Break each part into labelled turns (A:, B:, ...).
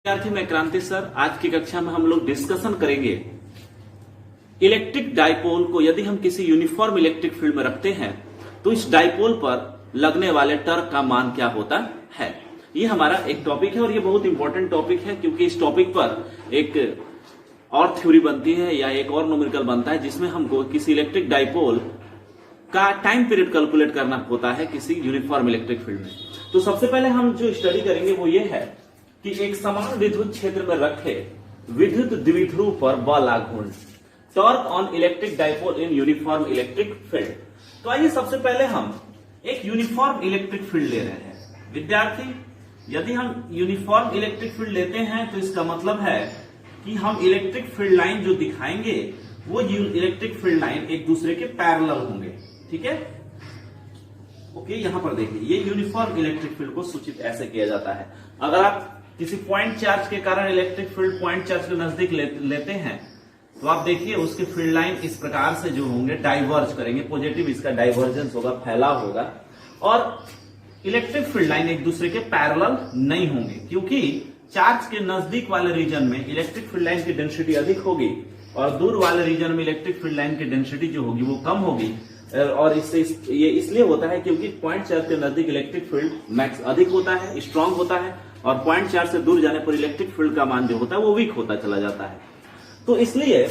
A: विद्यार्थी मैं क्रांति सर। आज की कक्षा में हम लोग डिस्कशन करेंगे इलेक्ट्रिक डाइपोल को। यदि हम किसी यूनिफॉर्म इलेक्ट्रिक फील्ड में रखते हैं तो इस डाइपोल पर लगने वाले टर्क का मान क्या होता है। ये हमारा एक टॉपिक है और ये बहुत इंपॉर्टेंट टॉपिक है, क्योंकि इस टॉपिक पर एक और थ्योरी बनती है या एक और न्यूमेरिकल बनता है जिसमें हमको किसी इलेक्ट्रिक डाइपोल का टाइम पीरियड कैलकुलेट करना होता है किसी यूनिफॉर्म इलेक्ट्रिक फील्ड में। तो सबसे पहले हम जो स्टडी करेंगे वो ये है कि एक समान विद्युत क्षेत्र में रखे विद्युत द्विध्रुव पर बल आघूर्ण, torque on electric dipole in uniform electric field. तो आइए सबसे पहले हम एक यूनिफॉर्म इलेक्ट्रिक फील्ड ले रहे हैं। विद्यार्थी, यदि हम यूनिफॉर्म इलेक्ट्रिक फील्ड लेते हैं तो इसका मतलब है कि हम इलेक्ट्रिक फील्ड लाइन जो दिखाएंगे वो इलेक्ट्रिक फील्ड लाइन एक दूसरे के पैरेलल होंगे। ठीक है, ओके। यहां पर देखिए, ये यूनिफॉर्म इलेक्ट्रिक फील्ड को सूचित ऐसे किया जाता है। अगर आप किसी पॉइंट चार्ज के कारण इलेक्ट्रिक फील्ड पॉइंट चार्ज के नजदीक लेते हैं तो आप देखिए उसके फील्ड लाइन इस प्रकार से जो होंगे डाइवर्ज करेंगे, पॉजिटिव इसका डाइवर्जेंस होगा, फैलाव होगा, और इलेक्ट्रिक फील्ड लाइन एक दूसरे के पैरेलल नहीं होंगे, क्योंकि चार्ज के नजदीक वाले रीजन में इलेक्ट्रिक फील्ड लाइन की डेंसिटी अधिक होगी और दूर वाले रीजन में इलेक्ट्रिक फील्ड लाइन की डेंसिटी जो होगी वो कम होगी। और इससे ये इसलिए होता है क्योंकि पॉइंट चार्ज के नजदीक इलेक्ट्रिक फील्ड मैक्स अधिक होता है, स्ट्रांग होता है, और पॉइंट चार्ज से दूर जाने पर इलेक्ट्रिक फील्ड का मान जो होता है वो वीक होता चला जाता है। तो इसलिए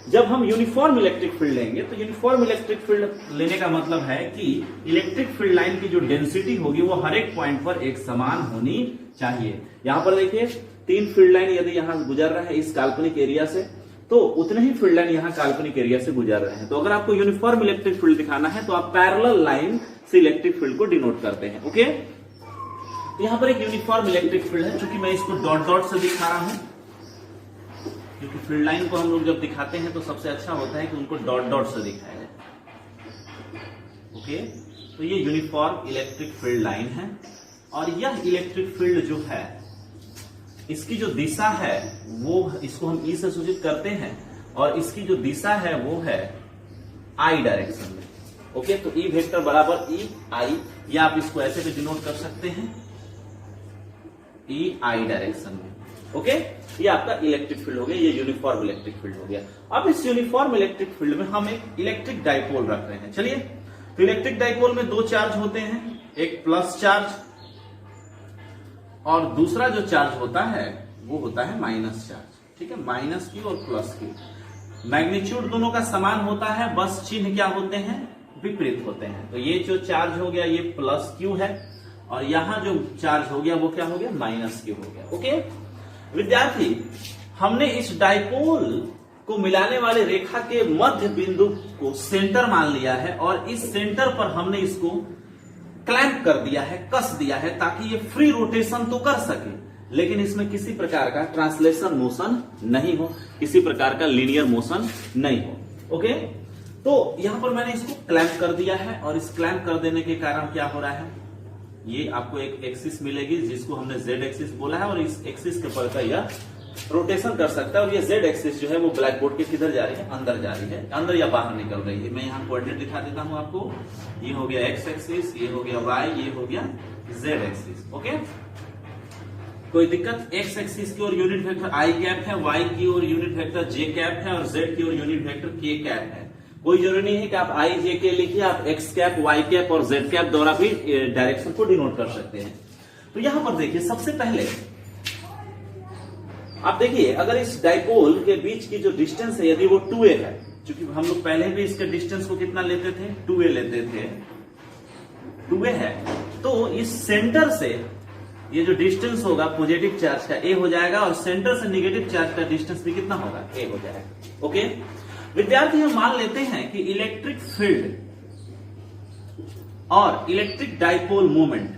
A: जब हम यूनिफॉर्म इलेक्ट्रिक फील्ड लेंगे तो यूनिफॉर्म इलेक्ट्रिक फील्ड लेने का मतलब है कि इलेक्ट्रिक फील्ड लाइन की जो डेंसिटी होगी वो हर एक पॉइंट पर एक समान होनी चाहिए। यहां पर देखिए 3 फील्ड लाइन यदि यहां गुजर रहा है इस काल्पनिक एरिया से, तो उतने ही फील्ड लाइन यहां काल्पनिक एरिया से गुजर रहे हैं। तो अगर आपको यूनिफॉर्म इलेक्ट्रिक फील्ड दिखाना है तो आप पैरेलल लाइन से इलेक्ट्रिक फील्ड को डिनोट करते हैं। ओके, तो यहां पर एक यूनिफॉर्म इलेक्ट्रिक फील्ड है, चूंकि मैं इसको डॉट डॉट से दिखा रहा हूं, क्योंकि फील्ड लाइन को हम लोग जब दिखाते हैं तो सबसे अच्छा होता है कि उनको डॉट डॉट से दिखाया जाए। ओके, तो ये यूनिफॉर्म इलेक्ट्रिक फील्ड लाइन है और यह इलेक्ट्रिक फील्ड जो है इसकी जो दिशा है वो, इसको हम ई से सूचित करते हैं, और इसकी जो दिशा है वो है आई डायरेक्शन में। ओके, तो ई वेक्टर बराबर ई आई, या आप इसको ऐसे भी डिनोट कर सकते हैं ई आई डायरेक्शन में। ओके, ये आपका इलेक्ट्रिक फील्ड हो गया, ये यूनिफॉर्म इलेक्ट्रिक फील्ड हो गया। अब इस यूनिफॉर्म इलेक्ट्रिक फील्ड में हम एक इलेक्ट्रिक डाइपोल रख रहे हैं। चलिए, तो इलेक्ट्रिक डाइपोल में 2 चार्ज होते हैं, एक प्लस चार्ज और दूसरा जो चार्ज होता है वो होता है माइनस चार्ज। ठीक है, माइनस की और प्लस की मैग्नीट्यूड दोनों का समान होता है, बस चिन्ह क्या होते हैं, विपरीत होते हैं। तो ये जो चार्ज हो गया ये प्लस क्यू है और यहां जो चार्ज हो गया वो क्या हो गया, माइनस क्यू हो गया। ओके विद्यार्थी, हमने इस डाइपोल को मिलाने वाले रेखा के मध्य बिंदु को सेंटर मान लिया है और इस सेंटर पर हमने इसको क्लैंप कर दिया है, कस दिया है, ताकि ये फ्री रोटेशन तो कर सके लेकिन इसमें किसी प्रकार का ट्रांसलेशन मोशन नहीं हो, किसी प्रकार का लीनियर मोशन नहीं हो। ओके, तो यहां पर मैंने इसको क्लैंप कर दिया है और इस क्लैंप कर देने के कारण क्या हो रहा है, ये आपको एक एक्सिस मिलेगी जिसको हमने जेड एक्सिस बोला है और इस एक्सिस के पर यह रोटेशन कर सकता है। और ये जेड एक्सिस जो है वो ब्लैक बोर्ड के किधर जा रही है, अंदर जा रही है, अंदर या बाहर निकल रही है। मैं यहाँ कोऑर्डिनेट दिखा देता हूं आपको, ये हो गया एक्स एक्सिस, ये हो गया वाई, ये हो गया जेड एक्सिस। ओके, कोई दिक्कत, एक्स एक्सिस की ओर यूनिट वेक्टर आई कैप है, वाई की ओर यूनिट वेक्टर जे कैप है और जेड की ओर यूनिट वेक्टर के कैप है। कोई जरूरी नहीं है कि आप आई जे के लिखिए, आप एक्स कैप, वाई कैप और जेड कैप द्वारा भी डायरेक्शन को डिनोट कर सकते हैं। तो यहां पर देखिए, सबसे पहले आप देखिए, अगर इस डाइपोल के बीच की जो डिस्टेंस है यदि वो 2a है, क्योंकि हम लोग पहले भी इसके डिस्टेंस को कितना लेते थे, 2a लेते थे, 2a है, तो इस सेंटर से ये जो डिस्टेंस होगा पॉजिटिव चार्ज का a हो जाएगा और सेंटर से नेगेटिव चार्ज का डिस्टेंस भी कितना होगा, a हो जाएगा। ओके विद्यार्थी, हम मान लेते हैं कि इलेक्ट्रिक फील्ड और इलेक्ट्रिक डाइपोल मोमेंट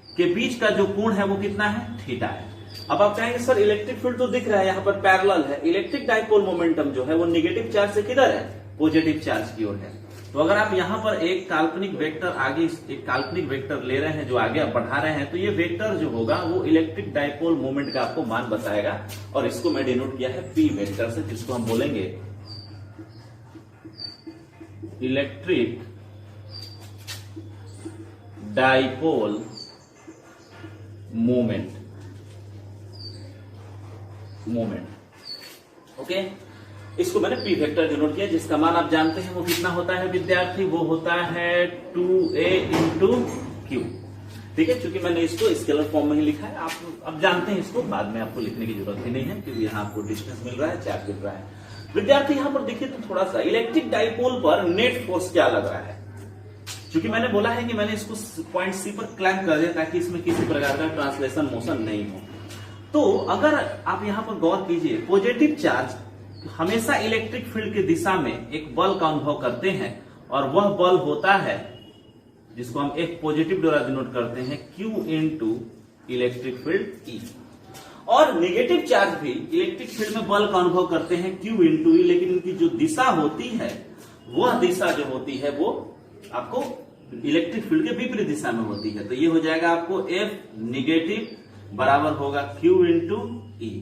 A: के बीच का जो कोण है वो कितना है, थीटा है। अब आप कहेंगे सर इलेक्ट्रिक फील्ड तो दिख रहा है, यहां पर पैरेलल है, इलेक्ट्रिक डाइपोल मोमेंटम जो है वो नेगेटिव चार्ज से किधर है, पॉजिटिव चार्ज की ओर है। तो अगर आप यहां पर एक काल्पनिक वेक्टर आगे, एक काल्पनिक वेक्टर ले रहे हैं जो आगे आप बढ़ा रहे हैं, तो ये वेक्टर जो होगा वो इलेक्ट्रिक डाइपोल मोमेंट का आपको मान बताएगा और इसको मैं डिनोट किया है पी वेक्टर से, जिसको हम बोलेंगे electric dipole moment. Moment. Okay, इसको मैंने पी वेक्टर डिनोट किया, जिसका मान आप जानते हैं वो कितना होता है विद्यार्थी, वो होता है 2a इंटू क्यू। ठीक है, क्योंकि मैंने इसको स्केलर फॉर्म में ही लिखा है, आप अब जानते हैं इसको, बाद में आपको लिखने की जरूरत ही नहीं है, क्योंकि यहाँ आपको डिस्टेंस मिल रहा है, चार्ज मिल रहा है। विद्यार्थी यहाँ पर देखिए तो थोड़ा सा इलेक्ट्रिक डाइपोल पर नेट फोर्स क्या लग रहा है, क्योंकि मैंने बोला है कि मैंने इसको पॉइंट सी पर क्लैंप कर दिया ताकि इसमें किसी प्रकार का ट्रांसलेशन मोशन नहीं हो। तो अगर आप यहां पर गौर कीजिए, पॉजिटिव चार्ज हमेशा इलेक्ट्रिक फील्ड की दिशा में एक बल का अनुभव करते हैं, और वह बल होता है जिसको हम एक पॉजिटिव द्वारा डिनोट करते हैं Q into electric field E। और नेगेटिव चार्ज भी इलेक्ट्रिक फील्ड में बल का अनुभव करते हैं Q इंटू E, लेकिन इनकी जो दिशा होती है, वह दिशा जो होती है वो आपको इलेक्ट्रिक फील्ड के विपरीत दिशा में होती है। तो ये हो जाएगा आपको F नेगेटिव बराबर होगा Q इंटू E।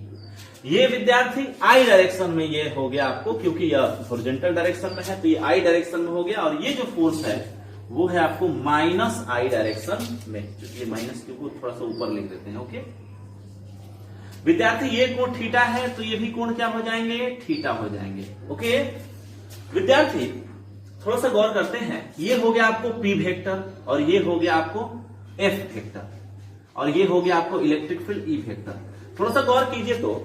A: ये विद्यार्थी I डायरेक्शन में ये हो गया आपको, क्योंकि यह हॉरिजॉन्टल डायरेक्शन में है तो ये I डायरेक्शन में हो गया, और ये जो फोर्स है वो है आपको माइनस I डायरेक्शन में, क्योंकि ये माइनस Q को थोड़ा सा ऊपर लिख देते हैं। ओके विद्यार्थी, ये कोण थीटा है तो ये भी कोण क्या हो जाएंगे, थीटा हो जाएंगे। ओके विद्यार्थी, थोड़ा सा गौर करते हैं, ये हो गया आपको P वेक्टर, और ये हो गया आपको F वेक्टर, और ये हो गया आपको इलेक्ट्रिक फील्ड E वेक्टर। थोड़ा सा गौर कीजिए तो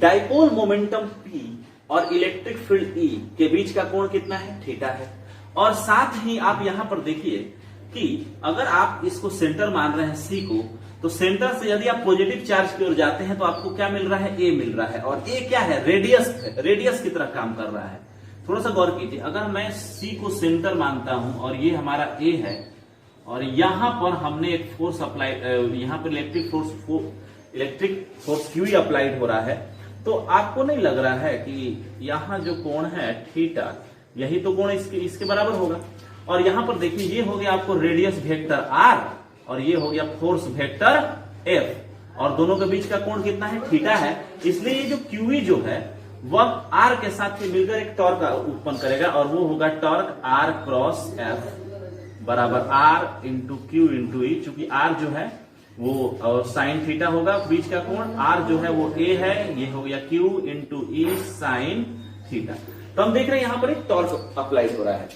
A: डाइपोल मोमेंटम P और इलेक्ट्रिक फील्ड E के बीच का कोण कितना है, थीटा है। और साथ ही आप यहां पर देखिए कि अगर आप इसको सेंटर मान रहे हैं C को, तो सेंटर से यदि आप पॉजिटिव चार्ज की ओर जाते हैं तो आपको क्या मिल रहा है, A मिल रहा है, और A क्या है, रेडियस की तरह काम कर रहा है। थोड़ा सा गौर कीजिए, अगर मैं C को सेंटर मानता हूं और ये हमारा A है, और यहां पर हमने एक फोर्स अप्लाई, यहां पर इलेक्ट्रिक फोर्स Q अप्लाइड हो रहा है, तो आपको नहीं लग रहा है कि यहां जो कोण है थीटा, यही तो कोण इसके बराबर होगा। और यहां पर देखिए, ये हो गया आपको रेडियस वेक्टर R, और ये हो गया फोर्स वेक्टर F, और दोनों के बीच का कोण कितना है, थीटा है। इसलिए ये जो QE जो है वह R के साथ मिलकर एक टॉर्क उत्पन्न करेगा, और वो होगा टॉर्क R क्रॉस F बराबर R into Q into E। चूंकि R जो है वो और साइन थीटा होगा, बीच का कोण R जो है वो A है, ये हो गया Q into E sign theta. तो हम देख रहे हैं यहां पर एक टॉर्क अप्लाइड हो रहा है,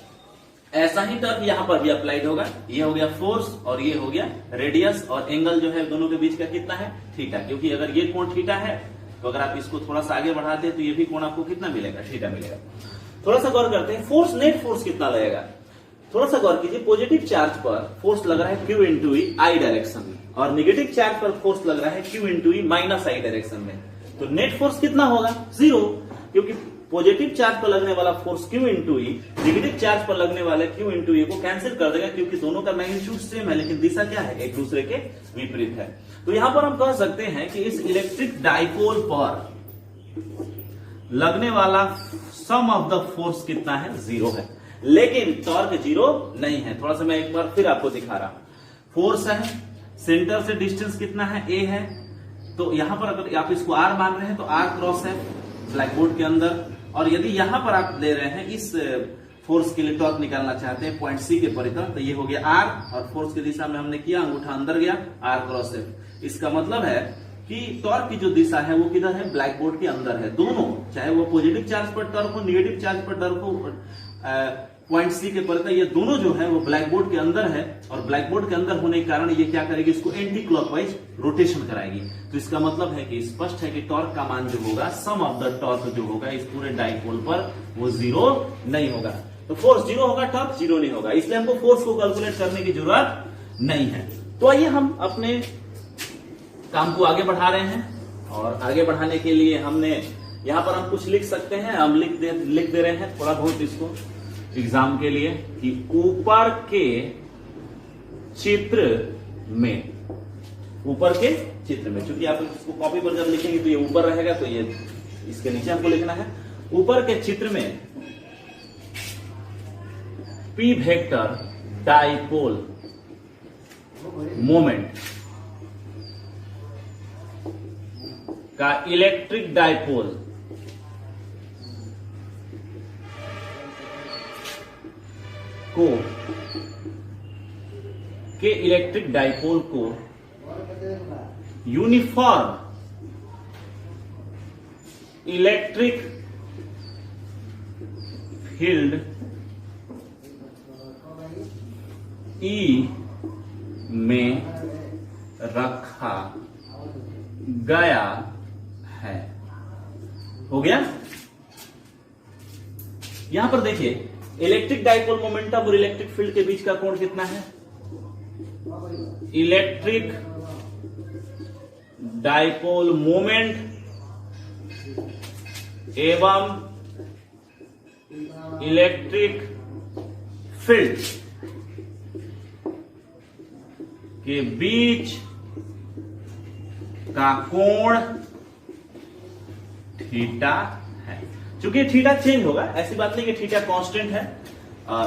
A: ऐसा ही टॉर्क यहां पर भी अप्लाइड होगा। ये हो गया फोर्स और ये हो गया रेडियस, और एंगल जो है दोनों के बीच का कितना है, थीटा। क्योंकि अगर ये कोण थीटा है तो अगर आप इसको थोड़ा सा आगे बढ़ाते हैं तो ये भी कोण आपको कितना मिलेगा, थीटा मिलेगा। थोड़ा सा गौर करते हैं, फोर्स नेट फोर्स कितना लगेगा। थोड़ा सा गौर कीजिए, पॉजिटिव चार्ज पर फोर्स लग रहा है Q into E I direction में, और नेगेटिव चार्ज पर फोर्स लग रहा है Q into E minus I direction में। तो नेट फोर्स कितना होगा, 0, क्योंकि पॉजिटिव चार्ज पर लगने वाला force Q into E negative charge पर लगने वाले Q इंटू E को कैंसिल कर देगा, क्योंकि दोनों का मैग्नीट्यूड सेम है, लेकिन दिशा क्या है, एक दूसरे के विपरीत है। तो यहां पर हम कह सकते हैं कि इस इलेक्ट्रिक डाइपोल पर लगने वाला सम ऑफ द फोर्स कितना है, 0 है, लेकिन टॉर्क 0 नहीं है। थोड़ा सा मैं एक बार फिर आपको दिखा रहा हूं, फोर्स है, सेंटर से डिस्टेंस कितना है, A है, तो यहां पर अगर आप इसको R मान रहे हैं तो R क्रॉस है ब्लैक बोर्ड के अंदर, और यदि यहां पर आप ले रहे हैं इस फोर्स के लिए टॉर्क निकालना चाहते हैं पॉइंट C के परितः, तो ये हो गया R, और फोर्स की दिशा में हमने किया, अंगूठा अंदर गया, R क्रॉस F। इसका मतलब है कि टॉर्क की जो दिशा है वो किधर है, ब्लैक बोर्ड के अंदर है। दोनों, चाहे वो पॉजिटिव चार्ज पर टॉर्क हो, नेगेटिव चार्ज पर टॉर्क हो, पॉइंट C के परितः, ये दोनों जो है वो ब्लैक बोर्ड के अंदर है, और ब्लैक बोर्ड के अंदर होने के कारण ये क्या करेगी, इसको एंटी क्लॉकवाइज रोटेशन कराएगी। तो इसका मतलब है कि स्पष्ट है कि टॉर्क का मान जो होगा, सम ऑफ द टॉर्क जो होगा इस पूरे डाइपोल पर, वो 0 नहीं होगा। तो फोर्स 0 होगा, टॉर्क 0 नहीं होगा, इसलिए हमको फोर्स को कैलकुलेट करने की जरूरत नहीं है। तो आइए हम अपने काम को आगे बढ़ा रहे हैं, और आगे बढ़ाने के लिए हमने यहां पर हम कुछ लिख सकते हैं, हम लिख दे रहे हैं थोड़ा बहुत इसको एग्जाम के लिए, कि ऊपर के चित्र में, चूंकि आप इसको कॉपी पर जब लिखेंगे तो ये ऊपर रहेगा, तो ये इसके नीचे हमको लिखना है, ऊपर के चित्र में P वेक्टर डाइपोल मोमेंट का इलेक्ट्रिक डाइपोल को के इलेक्ट्रिक डाइपोल को यूनिफॉर्म इलेक्ट्रिक फील्ड ई में रखा गया है। हो गया। यहां पर देखिए इलेक्ट्रिक डाइपोल मोमेंटम और इलेक्ट्रिक फील्ड के बीच का कोण कितना है? इलेक्ट्रिक डाइपोल मोमेंट एवं इलेक्ट्रिक फील्ड के बीच का कोण थीटा है। चूंकि थीटा चेंज होगा, ऐसी बात नहीं कि थीटा कांस्टेंट है।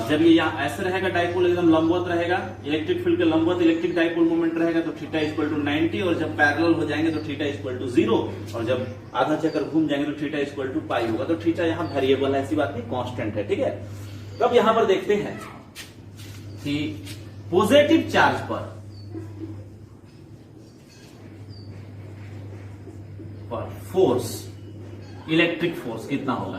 A: जब ये यहां ऐसे रहेगा, डाइपोल एकदम लंबवत रहेगा, इलेक्ट्रिक फील्ड के लंबवत इलेक्ट्रिक डाइपोल मोमेंट रहेगा तो थीटा इक्वल टू 90, और जब पैरेलल हो जाएंगे तो थीटा इक्वल टू 0, और जब आधा चक्कर घूम जाएंगे तो थीटा इक्वल टू पाई होगा। तो थीटा यहां वेरिएबल है, ऐसी बात नहीं, कांस्टेंट है। ठीक है। तब यहां पर देखते हैं कि पॉजिटिव चार्ज पर फोर्स, इलेक्ट्रिक फोर्स कितना होगा?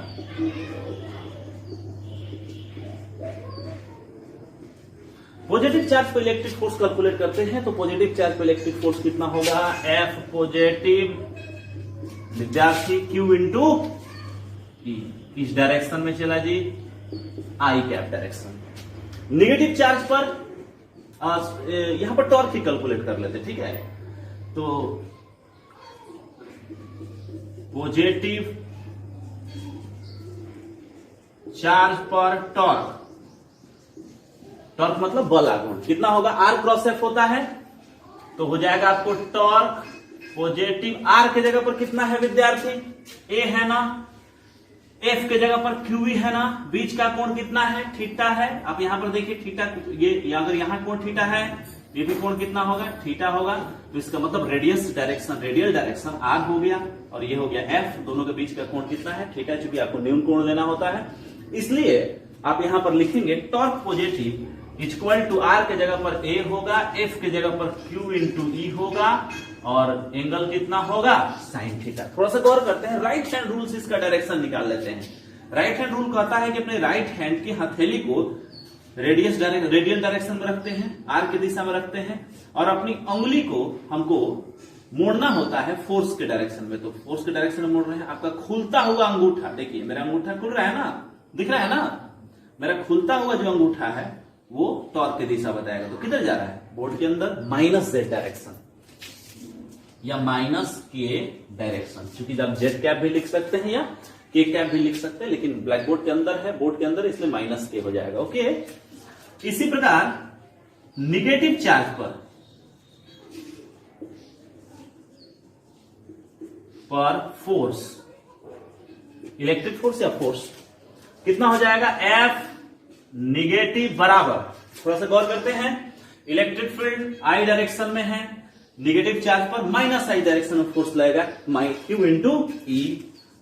A: पॉजिटिव चार्ज पर इलेक्ट्रिक फोर्स कैलकुलेट करते हैं तो पॉजिटिव चार्ज पर इलेक्ट्रिक फोर्स कितना होगा? F पॉजिटिव विद्यार्थी Q इंटू E। किस डायरेक्शन में चला जी? आई कैप डायरेक्शन। नेगेटिव चार्ज पर यहां पर टॉर्क ही कैलकुलेट कर लेते। ठीक है। तो पॉजिटिव चार्ज पर टॉर्क, टॉर्क मतलब बल आघूर्ण कितना होगा? R क्रॉस F होता है तो हो जाएगा आपको टॉर्क पॉजिटिव। R के जगह पर कितना है विद्यार्थी? A है ना, F के जगह पर QE है ना, बीच का कोण कितना है? थीटा है। आप यहां पर देखिए थीटा, ये अगर यहां कोण थीटा है, ये भी कोण कितना होगा? थीटा होगा। तो इसका मतलब radius direction, radial direction R हो गया, और ये हो गया F। दोनों के बीच का कोण कितना है? थीटा। चूंकि आपको न्यून कोण लेना होता है, इसलिए आप यहां पर लिखेंगे torque positive equal to R के जगह पर A होगा, F के जगह पर Q इंटू E होगा, और एंगल कितना होगा? Sine theta. थोड़ा सा गौर करते हैं, राइट हैंड रूल से इसका डायरेक्शन निकाल लेते हैं। राइट हैंड रूल कहता है कि अपने राइट हैंड की हथेली को रेडियल डायरेक्शन में रखते हैं, आर की दिशा में रखते हैं, और अपनी उंगली को हमको मोड़ना होता है फोर्स के डायरेक्शन में। तो फोर्स के डायरेक्शन में मोड़ रहे हैं। आपका खुलता हुआ अंगूठा, देखिए मेरा अंगूठा खुल रहा है ना, दिख रहा है ना, मेरा खुलता हुआ जो अंगूठा है वो टॉर्क की दिशा बताएगा। तो किधर जा रहा है? बोर्ड के अंदर माइनस जेड डायरेक्शन या माइनस के डायरेक्शन। क्योंकि आप जेड कैप भी लिख सकते हैं या के कैप भी लिख सकते हैं, लेकिन ब्लैक बोर्ड के अंदर है, बोर्ड के अंदर, इसलिए माइनस के हो जाएगा। ओके। इसी प्रकार निगेटिव चार्ज पर फोर्स, इलेक्ट्रिक फोर्स या फोर्स कितना हो जाएगा? F निगेटिव बराबर, थोड़ा सा गौर करते हैं, इलेक्ट्रिक फील्ड आई डायरेक्शन में है, निगेटिव चार्ज पर माइनस आई डायरेक्शन में फोर्स लगेगा, Q इंटू ई,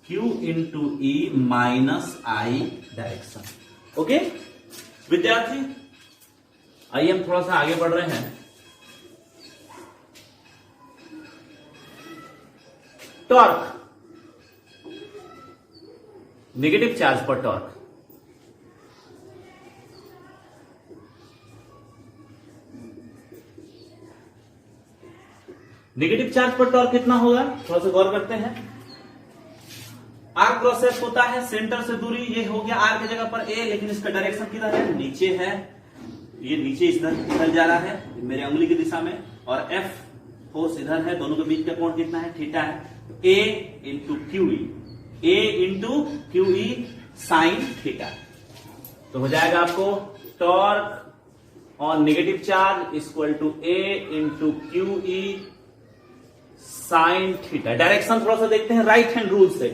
A: Q इंटू ई माइनस आई डायरेक्शन। ओके विद्यार्थी, आइए हम थोड़ा सा आगे बढ़ रहे हैं। टॉर्क, नेगेटिव चार्ज पर टॉर्क, नेगेटिव चार्ज पर टॉर्क कितना होगा? थोड़ा सा गौर करते हैं। आर क्रॉस एफ होता है, सेंटर से दूरी ये हो गया आर की जगह पर ए, लेकिन इसका डायरेक्शन किधर है? नीचे है, ये नीचे इधर जा रहा है मेरे उंगली की दिशा में, और एफ फोर्स इधर है, दोनों के बीच का कोण कितना है? थीटा है। A into q e, a into q e sine theta. तो हो जाएगा आपको torque on negative charge equal to a into q e sine theta. Direction थोड़ा सा देखते हैं राइट हैंड रूल से।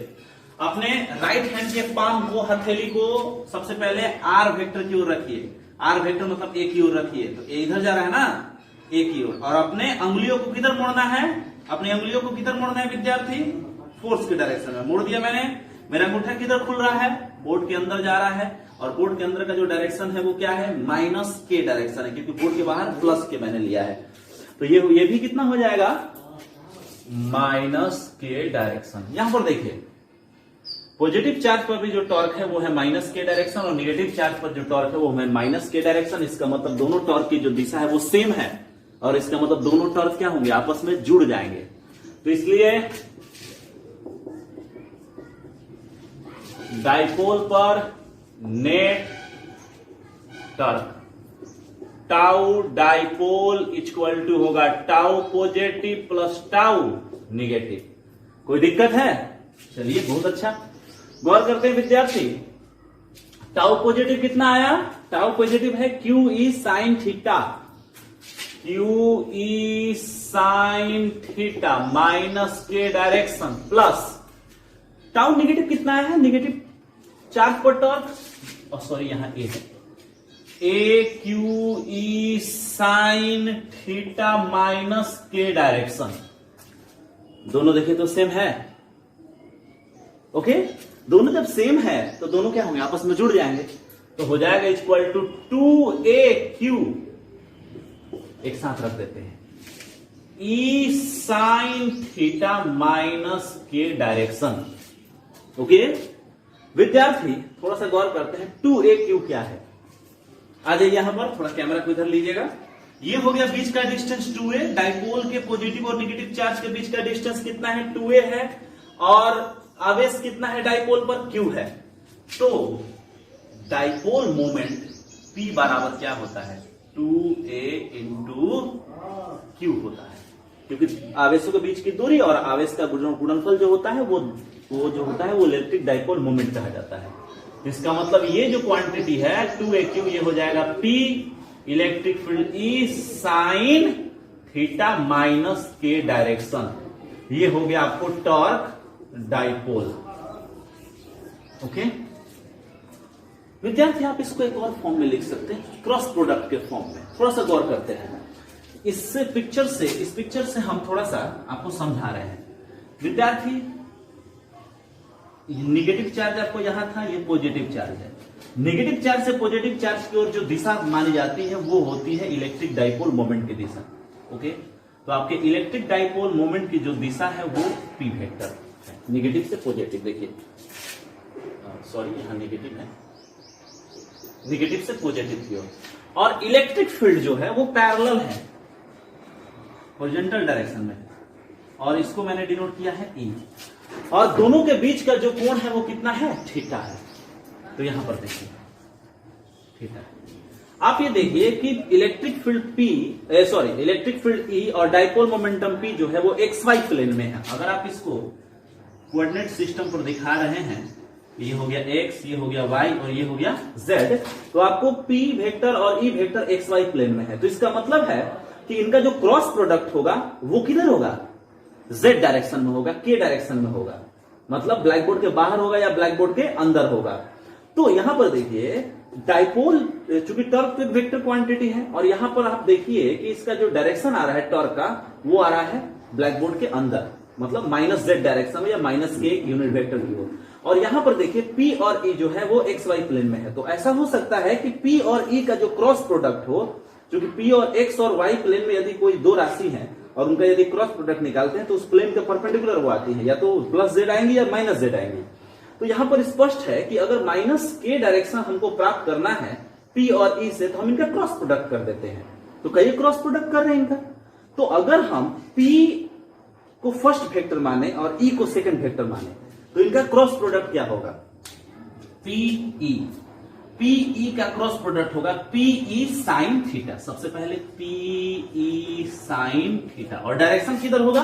A: अपने राइट हैंड के पाम को, हथेली को सबसे पहले आर वेक्टर की ओर रखिए। आर वेक्टर मतलब ए की ओर रखिए, तो ए इधर जा रहा है ना, ए की ओर, और अपने अंगुलियों को किधर मोड़ना है? अपने अंगुलियों को किधर मोड़ना है विद्यार्थी? फोर्स के डायरेक्शन में मोड़ दिया मैंने। मेरा अंगूठा किधर खुल रहा है? बोर्ड के अंदर जा रहा है, और बोर्ड के अंदर का जो डायरेक्शन है वो क्या है? माइनस के डायरेक्शन है, क्योंकि बोर्ड के बाहर प्लस के मैंने लिया है। तो ये भी कितना हो जाएगा? माइनस के डायरेक्शन। यहां पर देखिए पॉजिटिव चार्ज पर भी जो टॉर्क है वो है माइनस के डायरेक्शन, और निगेटिव चार्ज पर जो टॉर्क है वो है माइनस के डायरेक्शन। इसका मतलब दोनों टॉर्क की जो दिशा है वो सेम है, और इसका मतलब दोनों टॉर्क क्या होंगे, आपस में जुड़ जाएंगे। तो इसलिए डाइपोल पर net torque tau dipole equal to होगा tau positive plus tau negative. कोई दिक्कत है? चलिए बहुत अच्छा, गौर करते हैं विद्यार्थी। टाउ पॉजिटिव कितना आया? टाउ पॉजिटिव है q e sine theta, q e sine theta minus के डायरेक्शन प्लस टाउ निगेटिव कितना है? निगेटिव चार्ज पर टॉर्क, सॉरी यहां ए है, a q e sine theta minus के डायरेक्शन। दोनों देखें तो सेम है, ओके। दोनों जब सेम है तो दोनों क्या होंगे, आपस में जुड़ जाएंगे, तो हो जाएगा इक्वल टू 2AQ, एक साथ रख देते हैं, ई साइन थीटा माइनस के डायरेक्शन। ओके विद्यार्थी, थोड़ा सा गौर करते हैं 2AQ क्या है। आ जाइए यहां पर, थोड़ा कैमरा को इधर लीजिएगा। ये हो गया बीच का डिस्टेंस 2a, डाइपोल के पॉजिटिव और नेगेटिव चार्ज के बीच का डिस्टेंस कितना है? 2a है, और आवेश कितना है डाइपोल पर? q है। तो डाइपोल मोमेंट p बराबर क्या होता है? 2a इंटू q होता है, क्योंकि आवेशों के बीच की दूरी और आवेश का गुणनफल जो होता है वो जो होता है वो इलेक्ट्रिक डाइपोल मोमेंट कहा जाता है। इसका मतलब ये जो क्वांटिटी है 2AQ, ये हो जाएगा P electric field E sign theta minus के डायरेक्शन। ये हो गया आपको टॉर्क डाइपोल। ओके विद्यार्थी, आप इसको एक और फॉर्म में लिख सकते हैं, क्रॉस प्रोडक्ट के फॉर्म में। थोड़ा सा गौर करते हैं, इस पिक्चर से हम थोड़ा सा आपको समझा रहे हैं। विद्यार्थी, निगेटिव चार्ज आपको यहां था, ये पॉजिटिव चार्ज है। नेगेटिव चार्ज से पॉजिटिव चार्ज की ओर जो दिशा मानी जाती है वो होती है इलेक्ट्रिक डाइपोल मोमेंट की दिशा। ओके, तो आपके इलेक्ट्रिक डाइपोल मोमेंट की जो दिशा है वो पी वेक्टर है, नेगेटिव से पॉजिटिव। देखिए सॉरी, यहां नेगेटिव है, नेगेटिव से पॉजिटिव की ओर। और इलेक्ट्रिक फील्ड जो है वो पैरेलल है, हॉरिजॉन्टल डायरेक्शन में, और इसको मैंने डिनोट किया है ई। और दोनों के बीच का जो कोण है वो कितना है? थीटा है। तो यहां पर देखिए थीटा है। आप ये देखिए कि इलेक्ट्रिक फील्ड ई और डाइपोल मोमेंटम पी जो है वो XY प्लेन में है। अगर आप इसको कोऑर्डिनेट सिस्टम पर दिखा रहे हैं, ये हो गया x, ये हो गया y और ये हो गया z, तो आपको p वेक्टर और e वेक्टर XY प्लेन में है। तो इसका मतलब है कि इनका जो क्रॉस प्रोडक्ट होगा वो किधर होगा? z डायरेक्शन में होगा, k डायरेक्शन में होगा, मतलब ब्लैक बोर्ड के बाहर होगा या ब्लैक बोर्ड के अंदर होगा। तो यहां पर देखिए डाइपोल, चूंकि टॉर्क तो एक वेक्टर क्वांटिटी है, और यहां पर आप देखिए कि इसका जो डायरेक्शन आ रहा है टॉर्क का, वो आ रहा है ब्लैक बोर्ड के अंदर, मतलब -z डायरेक्शन में या -k यूनिट वेक्टर की ओर। और यहां पर देखिए P और E जो है वो XY प्लेन में है। तो ऐसा हो सकता है कि P और E का जो क्रॉस प्रोडक्ट हो, क्योंकि P और X और Y प्लेन में यदि कोई दो राशि है और उनका यदि क्रॉस प्रोडक्ट निकालते हैं तो उस प्लेन के परपेंडिकुलर वो आती है, या तो +z आएंगी या -z आएंगी। तो यहां पर स्पष्ट है कि अगर -k डायरेक्शन हमको प्राप्त करना है P और E से, तो हम इनका क्रॉस प्रोडक्ट कर देते हैं। तो कई क्रॉस प्रोडक्ट कर रहे हैं इनका। तो अगर हम P को फर्स्ट वेक्टर माने और E को सेकंड वेक्टर माने, तो इनका क्रॉस प्रोडक्ट क्या होगा? PE। PE का क्रॉस प्रोडक्ट होगा PE साइन थीटा। सबसे पहले PE साइन थीटा, और डायरेक्शन किधर होगा?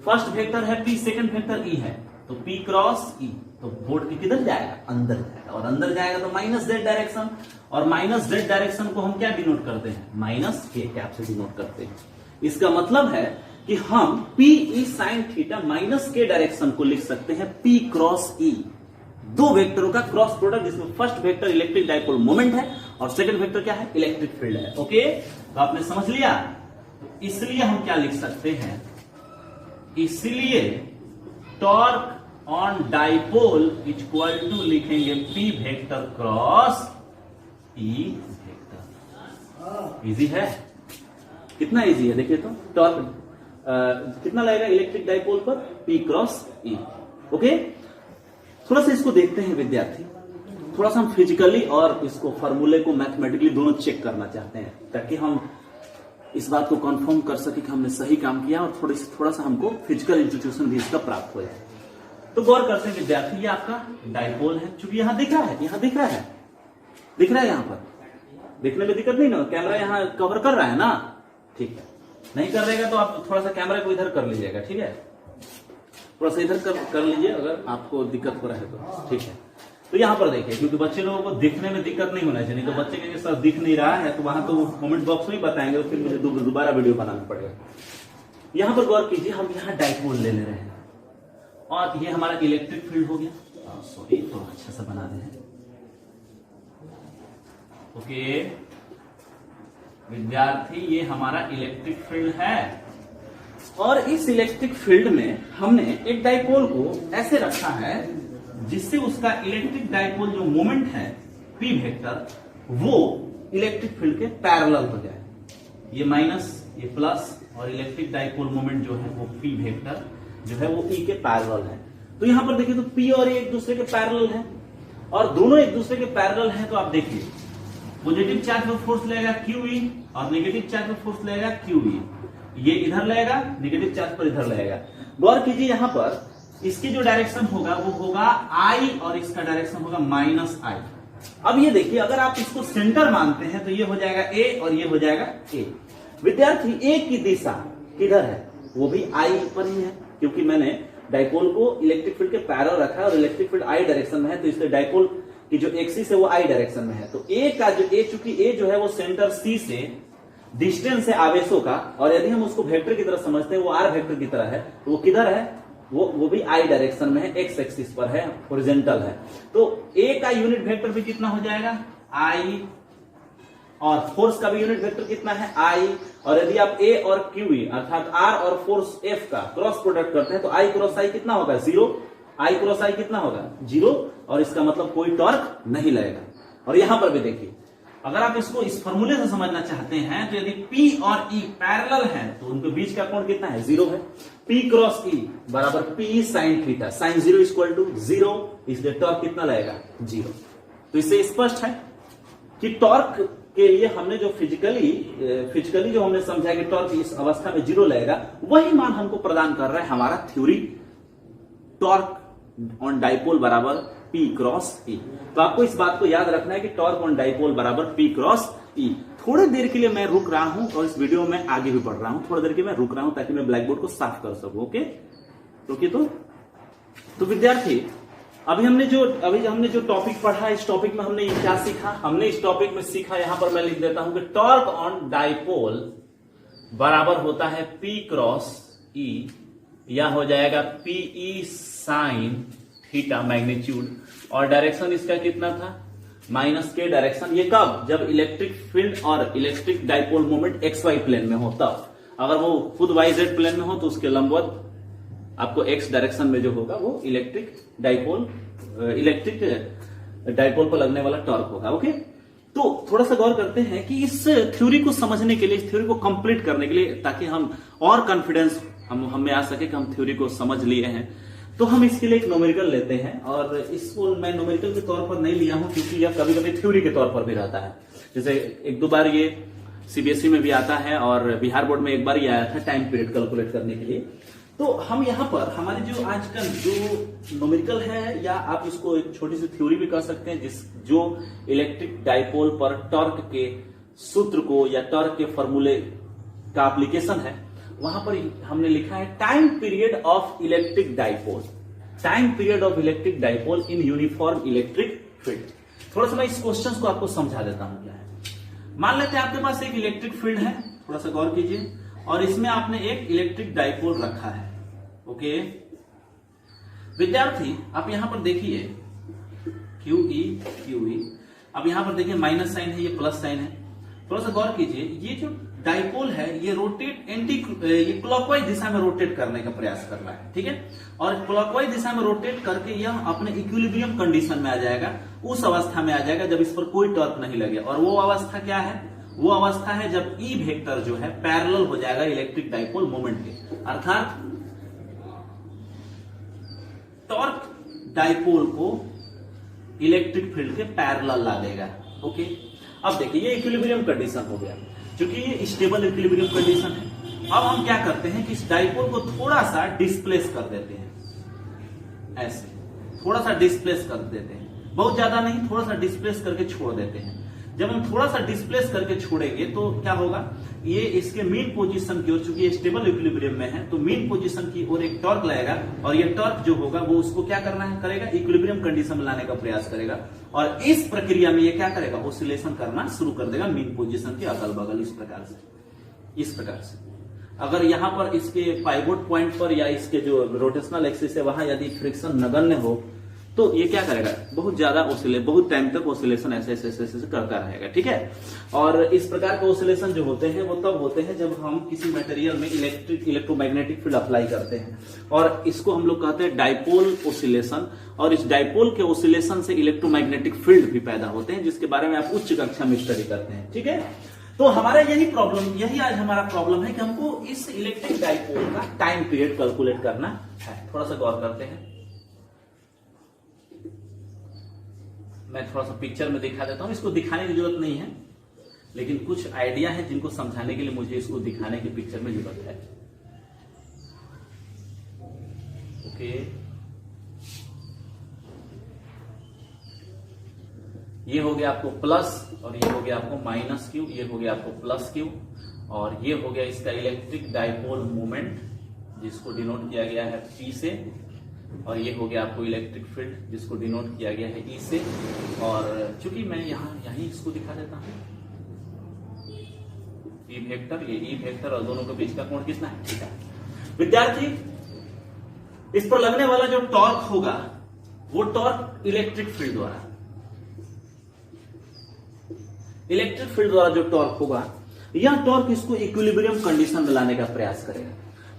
A: फर्स्ट वेक्टर है P, सेकंड वेक्टर E है, तो P क्रॉस E, तो बोर्ड के किधर जाएगा? अंदर जाएगा, और अंदर जाएगा तो -z डायरेक्शन, और -z डायरेक्शन को हम क्या डिनोट करते हैं? -k कैप से डिनोट करते हैं। इसका मतलब है कि हम PE sine theta -k direction को लिख सकते हैं P क्रॉस E, दो वेक्टरों का क्रॉस प्रोडक्ट, जिसमें first vector electric dipole moment है और सेकंड वेक्टर क्या है? इलेक्ट्रिक फील्ड है। ओके, तो आपने समझ लिया। तो इसलिए हम क्या लिख सकते हैं? इसलिए torque on dipole equal to लिखेंगे P vector cross E vector. Easy है? कितना इजी है देखिए तो। टॉर्क कितना लगेगा इलेक्ट्रिक डाइपोल पर? P cross E। ओके, थोड़ा सा इसको देखते हैं विद्यार्थी, थोड़ा सा हम फिजिकली और इसको फॉर्मूले को मैथमेटिकली दोनों चेक करना चाहते हैं, ताकि हम इस बात को कंफर्म कर सके कि हमने सही काम किया और थोड़ा सा हमको फिजिकल इंस्टीट्यूशन भी इसका प्राप्त हो जाए। तो गौर करते हैं विद्यार्थी, ये आपका डाइपोल है, चूंकि यहां दिख रहा है, यहां पर देखने में दिक्कत नहीं ना, कैमरा यहां कवर कर रहा है ना, ठीक है। नहीं कर रहेगा तो आप थोड़ा सा कैमरा को इधर कर लीजिएगा, ठीक है, थोड़ा सा इधर कर लीजिए अगर आपको दिक्कत हो रहा है तो, ठीक है। तो यहां पर देखिए, क्योंकि बच्चे लोगों को दिखने में दिक्कत नहीं होना चाहिए, तो बच्चे के साथ दिख नहीं रहा है तो वहां तो कमेंट बॉक्स में बताएंगे, फिर मुझे दोबारा वीडियो बनाना पड़ेगा। यहां पर गौर कीजिए, हम यहाँ डाइपोल ले रहे हैं और ये हमारा इलेक्ट्रिक फील्ड हो गया। सॉरी, तो अच्छा सा बना दे हैं। ओके विद्यार्थी, ये हमारा इलेक्ट्रिक फील्ड है और इस इलेक्ट्रिक फील्ड में हमने एक डाइपोल को ऐसे रखा है जिससे उसका इलेक्ट्रिक डाइपोल जो मोमेंट है पी वेक्टर, वो इलेक्ट्रिक फील्ड के पैरेलल हो जाए। ये माइनस, ये प्लस, और इलेक्ट्रिक डाइपोल मोमेंट जो है वो पी वेक्टर जो है वो ई के पैरेलल है। तो यहां पर देखिए, तो पी और ए एक दूसरे के पैरेलल है और दोनों एक दूसरे के पैरेलल हैं। तो आप देखिए, पॉजिटिव चार्ज पर फोर्स लगेगा QE और नेगेटिव चार्ज पर फोर्स लगेगा QE। ये इधर लगेगा, नेगेटिव चार्ज पर इधर लगेगा। गौर कीजिए, यहां पर इसकी जो डायरेक्शन होगा वो होगा I और इसका डायरेक्शन होगा -I। अब ये देखिए, अगर आप इसको सेंटर मानते हैं तो ये हो जाएगा A और ये हो जाएगा A। विद्यार्थी, A की दिशा किधर है? वो भी I पर ही है, क्योंकि मैंने डाइपोल को इलेक्ट्रिक फील्ड के पैरेलल रखा है और इलेक्ट्रिक फील्ड I डायरेक्शन में है, तो इसलिए डाइपोल की जो एक्सिस है वो I डायरेक्शन में है। तो चूंकि A जो है वो सेंटर C से डिस्टेंस है आवेशों का, और यदि हम उसको वेक्टर की तरह समझते हैं, वो R वेक्टर की तरह है, तो वो किधर है? वो भी I डायरेक्शन में है, एक्स एक्सिस पर है, हॉरिजॉन्टल है। तो A का यूनिट वेक्टर भी कितना हो जाएगा? I, और फोर्स का भी यूनिट वेक्टर कितना है? I। और यदि आप A और QE अर्थात R और फोर्स F का क्रॉस प्रोडक्ट करते हैं तो I क्रॉस I कितना होगा? 0। I क्रॉस I कितना होगा? 0। और इसका मतलब कोई टॉर्क नहीं लगेगा। और यहां पर भी देखिए, अगर आप इसको इस फॉर्मूले से समझना चाहते हैं तो यदि P और E पैरेलल हैं तो उनके बीच का कोण कितना है? 0 है। P क्रॉस E बराबर P sine theta, sine 0 equal to 0, इसलिए टॉर्क कितना लगेगा? 0। तो इससे स्पष्ट है कि टॉर्क के लिए हमने जो फिजिकली जो हमने समझा कि टॉर्क इस अवस्था में 0 लगेगा, वही मान हमको प्रदान कर रहा है हमारा थ्योरी, टॉर्क ऑन डाइपोल बराबर P क्रॉस E। तो आपको इस बात को याद रखना है कि टॉर्क ऑन डाइपोल बराबर P क्रॉस E। थोड़ी देर के लिए मैं रुक रहा हूं और इस वीडियो में आगे भी बढ़ रहा हूं, थोड़ी देर के लिए मैं रुक रहा हूं ताकि मैं ब्लैक बोर्ड को साफ कर सकूं। ओके, तो विद्यार्थी, अभी हमने जो टॉपिक पढ़ा, इस टॉपिक में हमने क्या सीखा? हमने इस टॉपिक में सीखा, यहां पर मैं लिख देता हूं कि टॉर्क ऑन डाइपोल बराबर होता है P क्रॉस E, या हो जाएगा PE साइन थीटा मैग्नीट्यूड, और डायरेक्शन इसका कितना था? माइनस के डायरेक्शन। ये कब? जब इलेक्ट्रिक फील्ड और electric dipole moment XY plane में हो तब। अगर वो खुद YZ प्लेन में हो तो उसके लंबवत आपको X डायरेक्शन में जो होगा वो इलेक्ट्रिक डाइपोल पर लगने वाला टॉर्क होगा। ओके, तो थोड़ा सा गौर करते हैं कि इस थ्योरी को समझने के लिए, इस थ्योरी को कंप्लीट करने के लिए, ताकि हम और कॉन्फिडेंस हमें आ सके कि हम थ्योरी को समझ लिए हैं, तो हम इसके लिए एक न्यूमेरिकल लेते हैं। और इसको मैं न्यूमेरिकल के तौर पर नहीं लिया हूं क्योंकि यह कभी कभी थ्योरी के तौर पर भी रहता है। जैसे एक दो बार ये CBSE में भी आता है और बिहार बोर्ड में एक बार ये आया था टाइम पीरियड कैलकुलेट करने के लिए। तो हम यहाँ पर हमारे जो आजकल जो न्यूमेरिकल है, या आप इसको एक छोटी सी थ्योरी भी कर सकते हैं, जो इलेक्ट्रिक डाइपोल पर टॉर्क के सूत्र को या टॉर्क के फॉर्मूले का एप्लीकेशन है, वहां पर हमने लिखा है time period of electric dipole, time period of electric dipole in uniform electric field. थोड़ा सा मैं इस क्वेश्चन को आपको समझा देता हूं क्या है। मान लेते हैं आपके पास एक इलेक्ट्रिक फील्ड है, थोड़ा सा गौर कीजिए, और इसमें आपने एक इलेक्ट्रिक डाइपोल रखा है। ओके विद्यार्थी, आप यहां पर देखिए QE, अब यहां पर देखिए माइनस साइन है, ये प्लस साइन है। थोड़ा सा गौर कीजिए, ये जो डाइपोल है ये ये क्लॉकवाइज दिशा में रोटेट करने का प्रयास कर रहा है, ठीक है, और क्लॉकवाइज दिशा में रोटेट करके यह अपने इक्विलिब्रियम कंडीशन में आ जाएगा, उस अवस्था में आ जाएगा जब इस पर कोई टॉर्क नहीं लगे। और वो अवस्था क्या है? वो अवस्था है जब E वेक्टर जो है पैरेलल हो जाएगा इलेक्ट्रिक डाइपोल मोमेंट के, अर्थात टॉर्क डाइपोल को इलेक्ट्रिक फील्ड के पैरेलल ला देगा। ओके, अब देखिए ये इक्विलिब्रियम कंडीशन हो गया, क्योंकि ये स्टेबल इक्विलिब्रियम कंडीशन है। अब हम क्या करते हैं कि इस डाइपोल को थोड़ा सा डिस्प्लेस कर देते हैं, ऐसे थोड़ा सा डिस्प्लेस कर देते हैं, बहुत ज्यादा नहीं, थोड़ा सा डिस्प्लेस करके छोड़ देते हैं। जब हम थोड़ा सा डिस्प्लेस करके छोड़ेंगे तो क्या होगा, ये इसके मीन पोजीशन की ओर, चूंकि ये स्टेबल इक्विलिब्रियम में है तो मीन पोजीशन की ओर एक टॉर्क लगेगा, और ये टॉर्क जो होगा वो उसको क्या करना है, करेगा इक्विलिब्रियम कंडीशन में लाने का प्रयास करेगा, और इस प्रक्रिया में ये क्या करेगा, ऑसिलेशन करना शुरू कर देगा मीन पोजीशन के अगल बगल, इस प्रकार से। अगर यहां पर इसके पाइवोट पॉइंट पर या इसके जो रोटेशनल एक्सिस है वहां यदि फ्रिक्शन नगण्य हो तो ये क्या करेगा, बहुत ज्यादा बहुत टाइम तक ऑसिलेशन ऐसे करता रहेगा। ठीक है, और इस प्रकार के ऑसिलेशन जो होते हैं वो तब होते हैं जब हम किसी मटेरियल में इलेक्ट्रोमैग्नेटिक फील्ड अप्लाई करते हैं, और इसको हम लोग कहते हैं डाइपोल ऑसिलेशन। और इस डाइपोल के ऑसिलेशन से इलेक्ट्रोमैग्नेटिक फील्ड भी पैदा होते हैं, जिसके बारे में आप उच्च कक्षा में स्टडी करते हैं। ठीक है, तो हमारा यही आज हमारा प्रॉब्लम है कि हमको इस इलेक्ट्रिक डाइपोल का टाइम पीरियड कैलकुलेट करना है। थोड़ा सा गौर करते हैं, मैं थोड़ा सा पिक्चर में दिखा देता हूं, इसको दिखाने की जरूरत नहीं है, लेकिन कुछ आइडिया है जिनको समझाने के लिए मुझे इसको दिखाने की पिक्चर में जरूरत है। ओके, ये हो गया आपको प्लस, और ये हो गया आपको माइनस क्यू, ये हो गया आपको प्लस क्यू, और ये हो गया इसका इलेक्ट्रिक डाइपोल मोमेंट जिसको डिनोट किया गया है P से, और ये हो गया आपको इलेक्ट्रिक फील्ड जिसको डिनोट किया गया है E से। और चूंकि मैं यहीं इसको दिखा देता हूं, E वेक्टर, ये E वेक्टर, और दोनों के बीच का कोण कितना है, थीटा। विद्यार्थी, इस पर लगने वाला जो टॉर्क होगा वो टॉर्क इलेक्ट्रिक फील्ड द्वारा जो टॉर्क होगा, यह टॉर्क इसको इक्विलिब्रियम कंडीशन में लाने का प्रयास करेगा।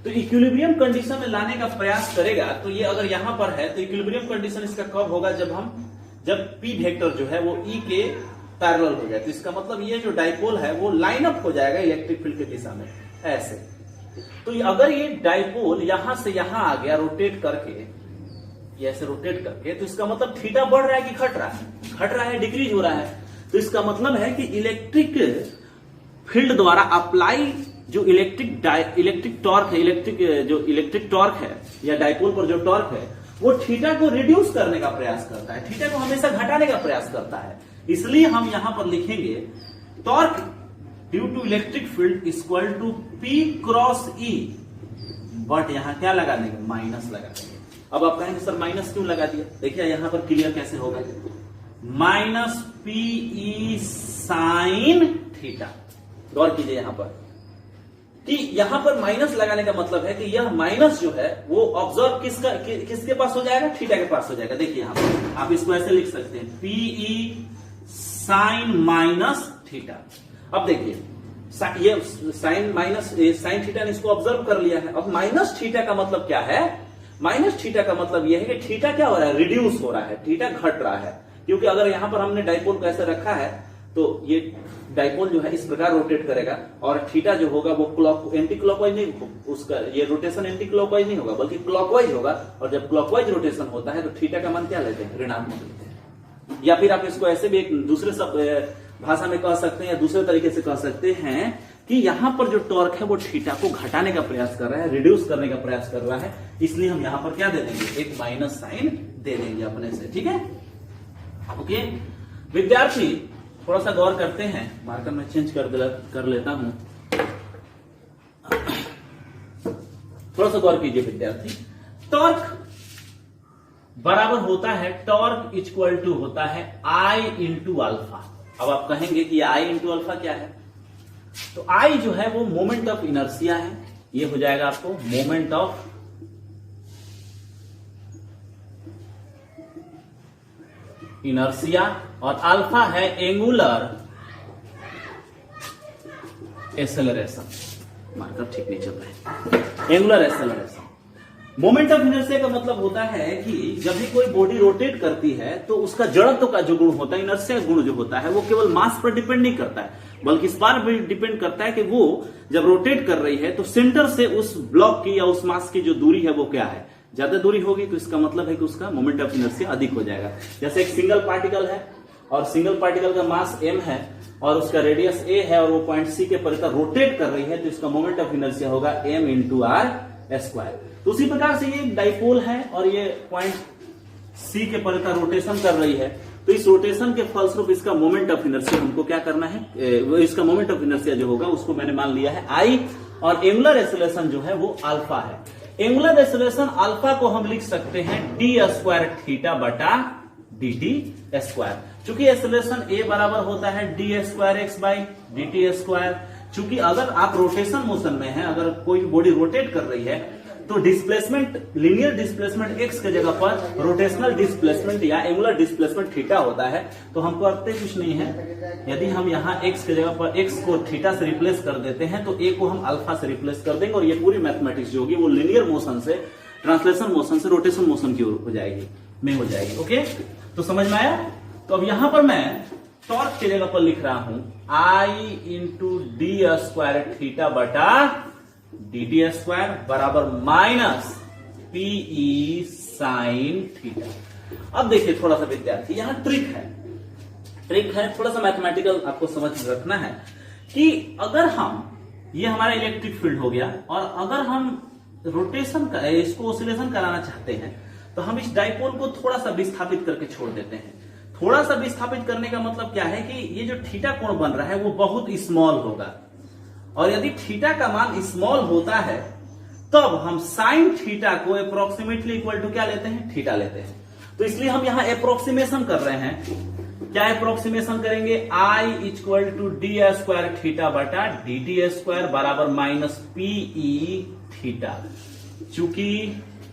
A: तो इक्विलिब्रियम कंडीशन में लाने का प्रयास करेगा, तो ये अगर यहां पर है तो इक्विलिब्रियम कंडीशन इसका कब होगा, जब P वेक्टर जो है वो E के पैरेलल हो जाए। तो इसका मतलब ये जो डाइपोल है वो लाइन अप हो जाएगा इलेक्ट्रिक फील्ड की दिशा में, ऐसे। तो अगर ये डाइपोल यहां से यहां आ गया रोटेट करके, ऐसे रोटेट करके, तो इसका मतलब थीटा बढ़ रहा है कि घट रहा है, घट रहा है, डिक्रीज हो रहा है। तो इसका मतलब है कि इलेक्ट्रिक फील्ड द्वारा अप्लाई जो इलेक्ट्रिक टॉर्क है या डाइपोल पर जो टॉर्क है वो थीटा को रिड्यूस करने का प्रयास करता है, थीटा को हमेशा घटाने का प्रयास करता है। इसलिए हम यहां पर लिखेंगे torque due to electric field equal to P cross E, but यहां क्या लगा देंगे, माइनस लगा देंगे। अब आप कहेंगे सर माइनस क्यों लगा दिया, देखिए यहां पर क्लियर कैसे होगा, माइनस PE साइन थीटा। गौर कीजिए यहां पर कि यहां पर माइनस लगाने का मतलब है कि यह माइनस जो है वो ऑब्जर्व किसके पास हो जाएगा, थीटा के पास हो जाएगा। देखिए यहां पर आप इसको ऐसे लिख सकते हैं, PE साइन माइनस थीटा। अब देखिए ये साइन थीटा ने इसको ऑब्जर्व कर लिया है। अब माइनस थीटा का मतलब क्या है, माइनस थीटा का मतलब यह है कि थीटा क्या हो रहा है, रिड्यूस हो रहा है, थीटा घट रहा है। क्योंकि अगर यहां पर हमने डाइपोल को ऐसे रखा है तो ये डाइपोल जो है इस प्रकार रोटेट करेगा, और थीटा जो होगा वो एंटी क्लॉकवाइज नहीं, उसका ये रोटेशन एंटी क्लॉकवाइज नहीं होगा बल्कि क्लॉकवाइज होगा। और जब क्लॉकवाइज रोटेशन होता है तो थीटा का मान क्या लेते हैं, ऋणात्मक लेते हैं। या फिर आप इसको ऐसे भी एक दूसरे भाषा में कह सकते हैं या दूसरे तरीके से कह सकते हैं कि यहां पर जो टॉर्क है वो थीटा को घटाने का प्रयास कर रहा है, रिड्यूस करने का प्रयास कर रहा है। इसलिए हम यहां पर क्या दे देंगे, एक माइनस साइन दे देंगे अपने से। ठीक है, ओके विद्यार्थी, थोड़ा सा गौर करते हैं, मार्कर में चेंज कर लेता हूं, थोड़ा सा गौर कीजिए विद्यार्थी। टॉर्क बराबर होता है, टॉर्क इक्वल टू होता है I इंटू अल्फा। अब आप कहेंगे कि I इंटू अल्फा क्या है, तो I जो है वो मोमेंट ऑफ इनर्शिया है, ये हो जाएगा आपको मोमेंट ऑफ इनर्शिया, और अल्फा है एंगुलर एक्सेलरेशन। मार्कर ठीक नहीं चल रहा है, angular acceleration. Moment of inertia का मतलब होता है कि जब भी कोई बॉडी रोटेट करती है तो उसका जड़त्व का जो गुण होता है, इनर्शिया गुण जो होता है, वो केवल मास पर डिपेंड नहीं करता है, बल्कि इस बार भी डिपेंड करता है कि वो जब रोटेट कर रही है तो सेंटर से उस ब्लॉक की या उस मास की जो दूरी है वो क्या है, ज्यादा दूरी होगी तो इसका मतलब है कि उसका मोमेंट ऑफ इनर्शिया अधिक हो जाएगा। जैसे एक सिंगल पार्टिकल है और सिंगल पार्टिकल का मास m है और उसका रेडियस a है और वो पॉइंट C के परितः रोटेट कर रही है, तो इसका मोमेंट ऑफ इनर्शिया होगा m इंटू आर स्क्वायर। तो उसी प्रकार से ये डाइपोल है और ये पॉइंट C के परितः रोटेशन कर रही है, तो इस रोटेशन के फलस्वरूप इसका मोमेंट ऑफ इनर्शिया हमको क्या करना है, इसका मोमेंट ऑफ इनर्शिया जो होगा उसको मैंने मान लिया है I, और एंगुलर एक्सेलरेशन जो है वो अल्फा है। एंगुलर एक्सेलरेशन अल्फा को हम लिख सकते हैं डी स्क्वायर थीटा बटा डी टी स्क्वायर। चूंकि एक्सेलरेशन a बराबर होता है d square x by d t square. चूंकि अगर आप रोटेशन मोशन में हैं, अगर कोई बॉडी रोटेट कर रही है तो डिस्प्लेसमेंट, लीनियर डिस्प्लेसमेंट x के जगह पर रोटेशनल डिस्प्लेसमेंट या एंगुलर डिस्प्लेसमेंट थीटा होता है। तो हम करते कुछ नहीं है, यदि हम यहाँ x के जगह पर x को थीटा से रिप्लेस कर देते हैं तो a को हम अल्फा से रिप्लेस कर देंगे और ये पूरी मैथमेटिक्स जो होगी वो लीनियर मोशन से, ट्रांसलेशन मोशन से रोटेशन मोशन की ओर हो जाएगी। ओके, तो समझ में आया। तो अब यहां पर मैं टॉर्क की जगह पर लिख रहा हूं I into D square theta बटा डी टी स्क्वायर बराबर माइनस पीई साइन थीटा। अब देखिए थोड़ा सा विद्यार्थी, यहां ट्रिक है, थोड़ा सा मैथमेटिकल आपको समझ रखना है कि अगर हम, ये हमारा इलेक्ट्रिक फील्ड हो गया, और अगर हम रोटेशन का इसको ऑसिलेशन कराना चाहते हैं तो हम इस डाइपोल को थोड़ा सा विस्थापित करके छोड़ देते हैं। थोड़ा सा विस्थापित करने का मतलब क्या है कि ये जो थीटा कोण बन रहा है वो बहुत स्मॉल होगा, और यदि थीटा का मान स्मॉल होता है तब हम साइन थीटा को अप्रोक्सीमेटली इक्वल टू क्या लेते हैं, थीटा लेते हैं। तो इसलिए हम यहां अप्रोक्सीमेशन कर रहे हैं। क्या अप्रोक्सीमेशन करेंगे, I equal to d square theta बटा डी टी स्क्वायर बराबर माइनस पीई थीटा। चूंकि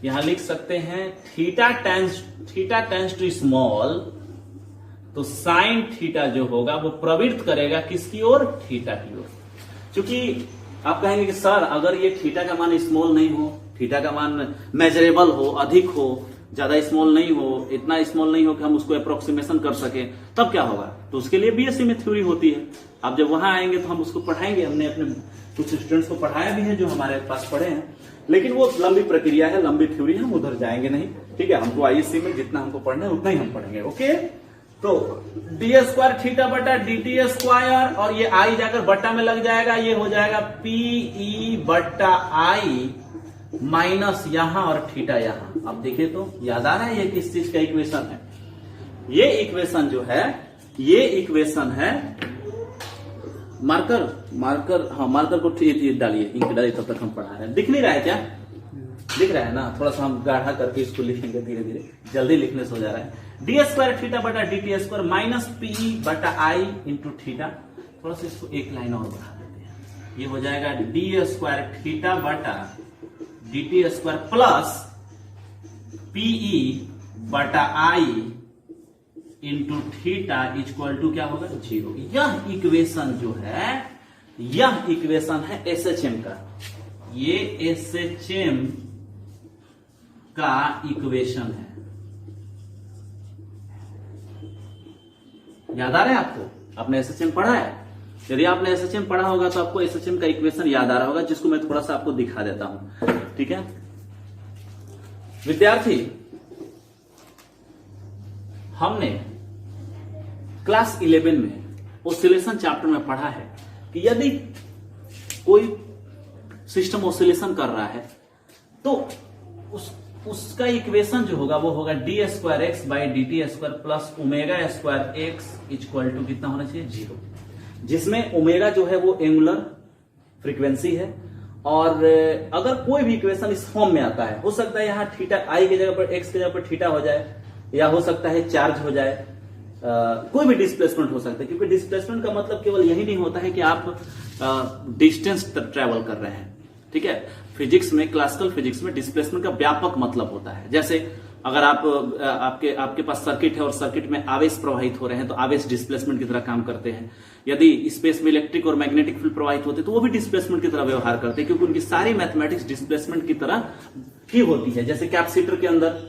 A: यहां लिख सकते हैं थीटा टेंस टू स्मॉल, तो साइन थीटा जो होगा वो प्रवृत्त करेगा किसकी ओर, थीटा की ओर। क्योंकि आप कहेंगे कि सर अगर ये थीटा का मान स्मॉल नहीं हो, थीटा का मान मेजरेबल हो, अधिक हो, ज्यादा स्मॉल नहीं हो, इतना स्मॉल नहीं हो कि हम उसको अप्रोक्सीमेशन कर सके, तब क्या होगा। तो उसके लिए बीएससी में थ्योरी होती है। आप जब वहां आएंगे तो हम उसको पढ़ाएंगे। हमने अपने कुछ स्टूडेंट्स को पढ़ाया भी है जो हमारे पास पढ़े हैं, लेकिन वो लंबी प्रक्रिया है, लंबी थ्योरी है, हम उधर जाएंगे नहीं। ठीक है, हमको आईएससी में जितना हमको पढ़ना है उतना ही हम पढ़ेंगे। ओके, तो डी स्क्वायर थीटा बटा डी टी स्क्वायर, और ये आई जाकर बट्टा में लग जाएगा, ये हो जाएगा पीई बट्टा आई माइनस यहां और थीटा यहां। अब देखिए तो याद आ रहा है ये किस चीज का इक्वेशन है। ये इक्वेशन जो है, ये इक्वेशन है मार्कर हाँ मार्कर को डालिए, इंक डालिए, तब तक हम पढ़ा रहे हैं। दिख नहीं रहा है क्या, दिख रहा है ना। थोड़ा सा हम गाढ़ा करके इसको लिखेंगे धीरे धीरे, जल्दी लिखने से हो जा रहा है। डी स्क्वायर थीटा बटा d t square minus p E बटा आई इंटू थीटा। थोड़ा सा इसको एक लाइन और बढ़ा देते हैं, ये हो जाएगा डी स्क्वायर थीटा बटा d t square plus PE बटा I into theta equal to क्या होगा, 0। यह इक्वेशन जो है, यह इक्वेशन है एसएचएम का। ये एसएचएम का इक्वेशन है। याद आ रहा है आपको, आपने एसएचएम पढ़ा है। यदि आपने एसएचएम पढ़ा होगा तो आपको एसएचएम का इक्वेशन याद आ रहा होगा, जिसको मैं थोड़ा सा आपको दिखा देता हूं। ठीक है विद्यार्थी, हमने क्लास 11 में ऑसिलेशन चैप्टर में पढ़ा है कि यदि कोई सिस्टम ऑसिलेशन कर रहा है तो उसका इक्वेशन जो होगा वो होगा d square x by d t square plus omega square x equal to कितना होना चाहिए, 0। जिसमें ओमेगा जो है वो एंगुलर फ्रीक्वेंसी है, और अगर कोई भी इक्वेशन इस फॉर्म में आता है, हो सकता है यहाँ थीटा आई की जगह पर एक्स की जगह पर थीटा हो जाए, या हो सकता है चार्ज हो जाए, कोई भी डिस्प्लेसमेंट हो सकता है। क्योंकि डिस्प्लेसमेंट का मतलब केवल यही नहीं होता है कि आप डिस्टेंस ट्रेवल कर रहे हैं। ठीक है, फिजिक्स में, क्लासिकल फिजिक्स में डिस्प्लेसमेंट का व्यापक मतलब होता है। जैसे अगर आपके पास सर्किट है और सर्किट में आवेश प्रवाहित हो रहे हैं तो आवेश डिस्प्लेसमेंट की तरह काम करते हैं। यदि स्पेस में इलेक्ट्रिक और मैग्नेटिक फील्ड प्रवाहित होते हैं तो वो भी डिस्प्लेसमेंट की तरह व्यवहार करते हैं, क्योंकि उनकी सारी मैथमेटिक्स डिस्प्लेसमेंट की तरह ही होती है। जैसे कैपेसिटर के अंदर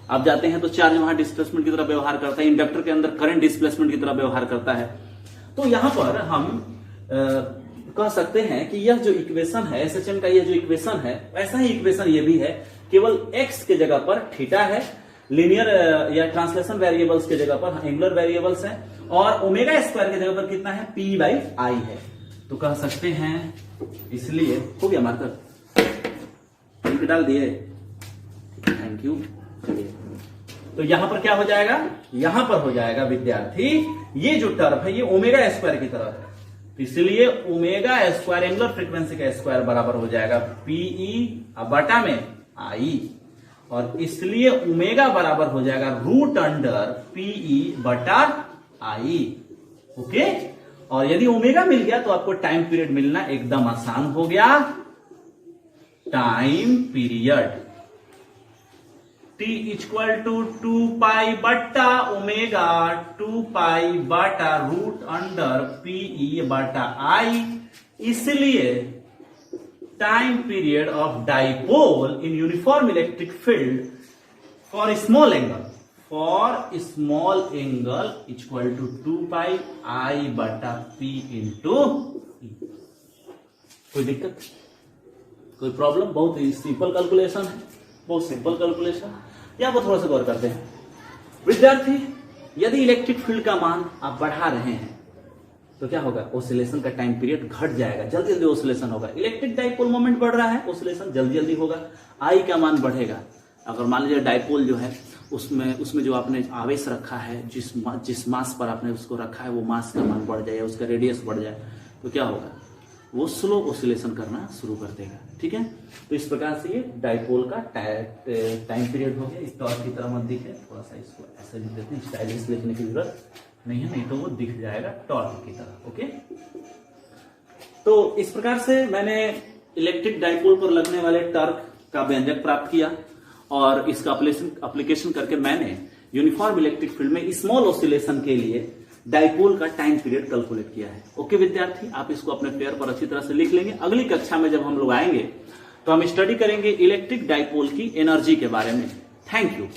A: आप जाते हैं तो चार्ज वहां डिस्प्लेसमेंट की तरह व्यवहार करता है, इंडक्टर के अंदर करंट डिस्प्लेसमेंट की तरह व्यवहार करता है। तो यहां पर हम कह सकते हैं कि यह जो इक्वेशन है एसएचएम का, यह जो इक्वेशन है, ऐसा ही इक्वेशन ये भी है केवल x के जगह पर थीटा है, लीनियर या ट्रांसलेशन वेरिएबल्स के जगह पर एंगुलर वेरिएबल्स है, और ओमेगा स्क्वायर की जगह पर कितना है, p बाई आई है। तो कह सकते हैं, इसलिए हो गया मार्कर, लिंक डाल दिए, थैंक यू। चलिए, तो यहां पर क्या हो जाएगा, यहां पर हो जाएगा विद्यार्थी, ये जो टर्म है ये ओमेगा स्क्वायर की तरह है, तो इसलिए ओमेगा स्क्वायर एंगुलर फ्रीक्वेंसी का स्क्वायर बराबर हो जाएगा पीई बटा में आई, और इसलिए ओमेगा बराबर हो जाएगा रूट अंडर पीई बटा आई। ओके, और यदि ओमेगा मिल गया तो आपको टाइम पीरियड मिलना एकदम आसान हो गया। Time period t equal to 2 pi बटा ओमेगा 2 पाई बटा रूट अंडर पीई बटा आई, इसलिए time period of dipole in uniform electric field for small angle equal to 2 pi I बटा पी इंटू। कोई दिक्कत, कोई प्रॉब्लम? बहुत ही सिंपल कैलकुलेशन है, बहुत सिंपल कैलकुलेशन। यहाँ पर थोड़ा सा गौर करते हैं विद्यार्थी, यदि इलेक्ट्रिक फील्ड का मान आप बढ़ा रहे हैं तो क्या होगा, ऑसिलेशन का टाइम पीरियड घट जाएगा, जल्दी जल्दी ऑसिलेशन होगा। इलेक्ट्रिक डाइपोल मोमेंट बढ़ रहा है, ऑसिलेशन जल्दी जल्दी होगा, आई का मान बढ़ेगा। अगर मान लीजिए डाइपोल जो है उसमें जो आपने आवेश रखा है, जिस मास पर आपने उसको रखा है, वो मास का मान बढ़ जाए, उसका रेडियस बढ़ जाए, तो क्या होगा, वो स्लो ऑसिलेशन करना शुरू कर देगा। ठीक है, तो इस प्रकार से ये डाइपोल का टाइम पीरियड हो गया। इस टॉर्क की तरह मत दिखे, थोड़ा सा इसको ऐसे लिख देते हैं, स्टाइलिश लिखने की जरूरत नहीं है, नहीं तो वो दिख जाएगा टॉर्क की तरह। ओके, तो इस प्रकार से मैंने इलेक्ट्रिक डाइपोल पर लगने वाले टॉर्क का व्यंजक प्राप्त किया, और इसका एप्लीकेशन करके मैंने यूनिफॉर्म इलेक्ट्रिक फील्ड में स्मॉल ऑसिलेशन के लिए डाइपोल का टाइम पीरियड कैलकुलेट किया है। ओके विद्यार्थी, आप इसको अपने पेपर पर अच्छी तरह से लिख लेंगे। अगली कक्षा में जब हम लोग आएंगे तो हम स्टडी करेंगे इलेक्ट्रिक डाइपोल की एनर्जी के बारे में। Thank you.